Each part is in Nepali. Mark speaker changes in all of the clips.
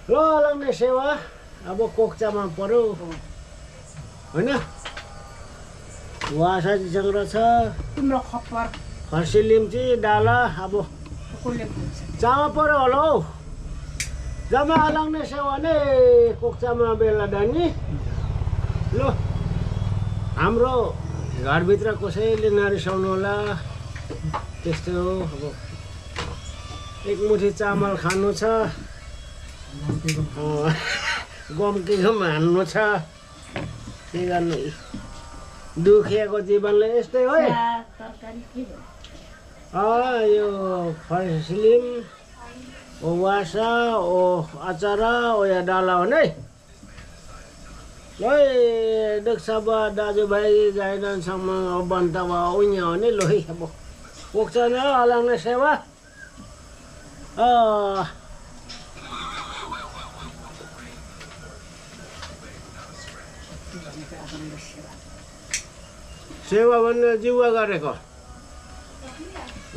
Speaker 1: ल लाग्ने सेवा अब कोक्चामा पर्यो होइन वासाजीसँग रहेछ
Speaker 2: तिम्रो खप्पर
Speaker 1: फर्सी लिम्ची डाला अब चामा पर्यो होला हौ जम्मा लाग्ने सेवा नै कोक्चामा बेला डानी ल हाम्रो घरभित्र कसैले नरिसाउनु होला त्यस्तै हो अब एक मुठी चामल खानु छ गम्तीको हान्नु छ के गर्नु दुखिएको जीवनले यस्तै हो यो फर्सिलिम ओ वासा ओ अचार ओ या डाला हो नै ल देख्छबा दाजुभाइ गाइडनसम्म बन्तवा उहाँ हो नि लोही अब पुग्छ न अलाङ्ने सेवा सेवा भन्ने जिउवा गरेको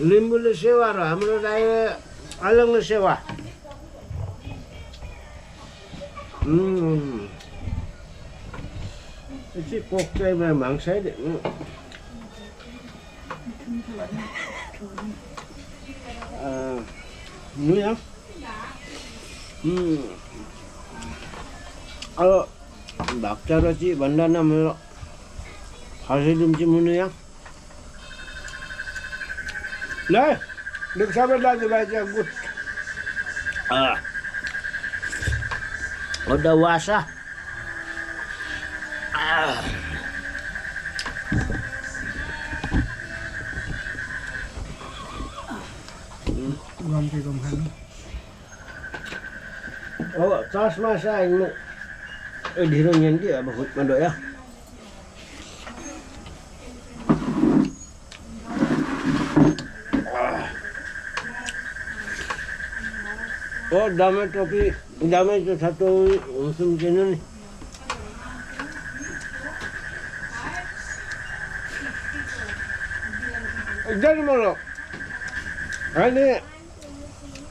Speaker 1: लिम्बूले सेवा र हाम्रो राई अलाङ्ने सेवा ची कोक्चाइमा माग्छ है नुया अब भक्ता रची भन्दा न मेरो फर्सिलिम्ची मुनुया ल दुख सबै दाजुभाइ चाहिँ गुड ओदा वासा चस्मा चाहिँ ढिलो निन्दी अब खुट्मा डोया दमै टोपी दमै त्यो छटो सुम्किन नि एकदम malo अहिले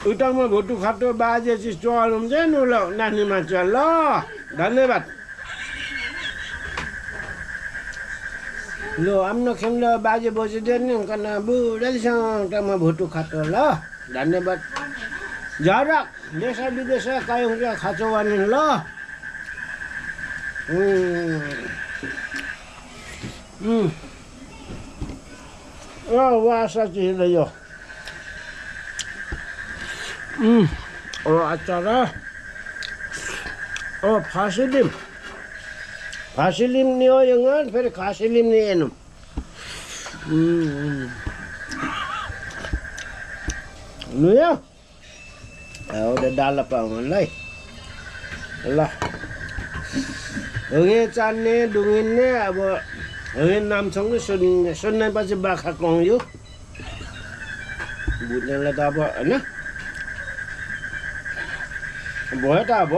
Speaker 1: उतामा भोटु खाटो बाजे चिज चलाउनु चाहिँ न ल नानी मान्छे ल धन्यवाद लो आम्नो खेम्लो बाजे बजिदियो नि कना बुढालीसँग टामा भोटु खाटो ल धन्यवाद झरक देश विदेश कायौँ खाँचो भने ल वासा चिज यो अचार फासिलिम नि हो यो फेरि खासिलिम नि हेर्नु नुयो एउटा डाला पाउनुलाई ल हुँगे चान्ने डुङ्गिन्ने अब हुँगे नामसँगै सुन्नेपछि बाख्रा कौँ बुझ्नेलाई त अब होइन भयो त अब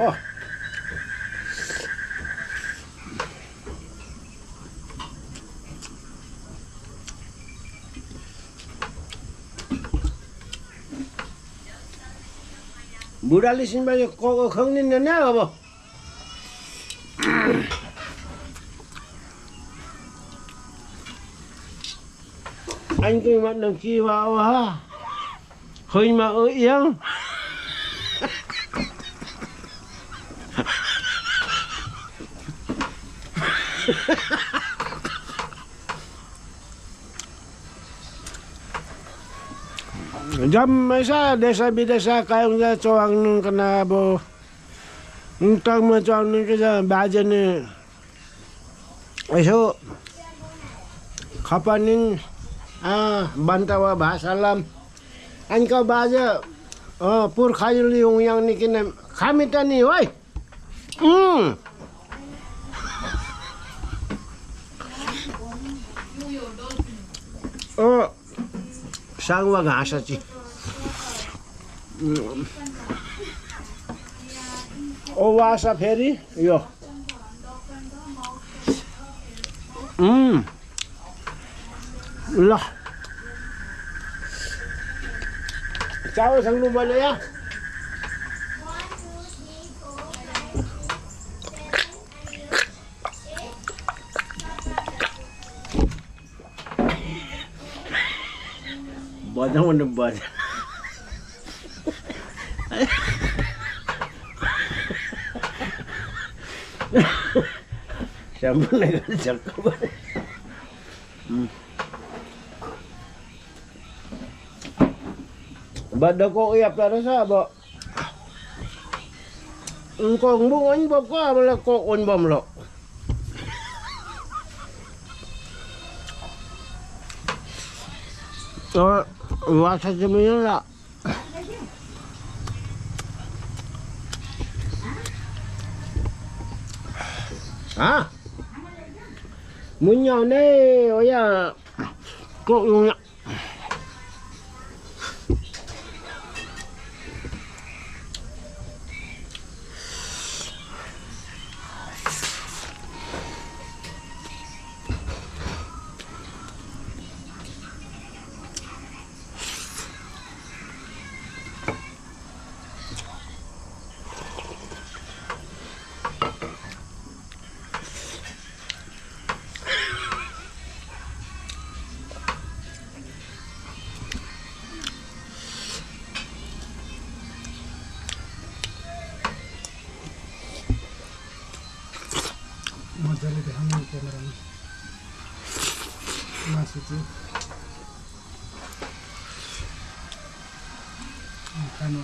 Speaker 1: बुढाले सिनबाजे कको खुवाउनु नि अब anh mặt đường kia vào ha hơi mà ơi yêu jam masa desa bidesa kayak nggak coang kena bo entah macam ni kerja baca ni esok kapanin bantawa basalam angka baca pur khayul yang ni kena kami tani woi sangwa ngasa sih wasa ferry yo lah cawe sang lu boleh ya jangan debat. Siapa nak cakap? Bada ko iap ta sa ba? Ko ngbong ba ko mala ko on bom lo. Wasa jemnya lah. À muốn nhau nè ôi à cột luôn ạ
Speaker 2: मजाले देखाउनु क्यामेरामा मासु चाहिँ खानु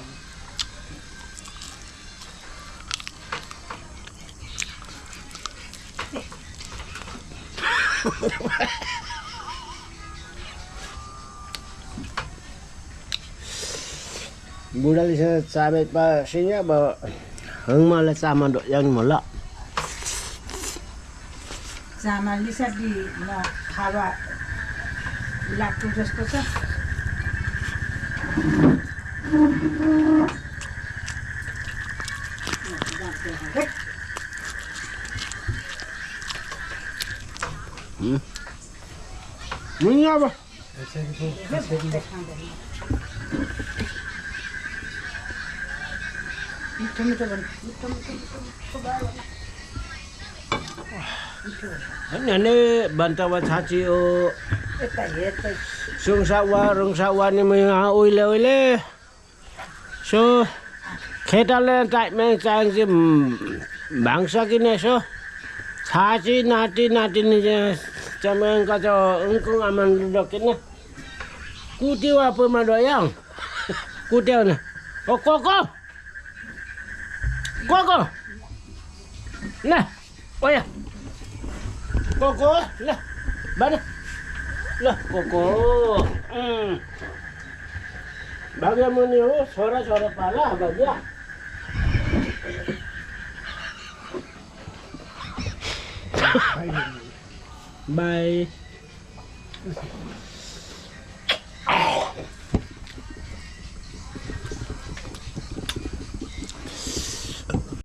Speaker 1: Budal sa sabit pa sinya ba hang mala sama dok yang mola.
Speaker 3: चामल यसरी हावा लाग्दो जस्तो छ
Speaker 1: Munya ba?
Speaker 3: मिठो मिठो
Speaker 1: Ini bantawa caci o sung sawa ni mga uile. So kita le tak main cang si bangsa kini so caci nati ni jamang kaca engkong aman duduk kini. Kutiu apa madoyang? Kutiu na. Oh koko. Nah. Oh ya. Koko, lah. Mana? Lah, koko. Bagaimana ni? Suara-suara pala bagia. Bye.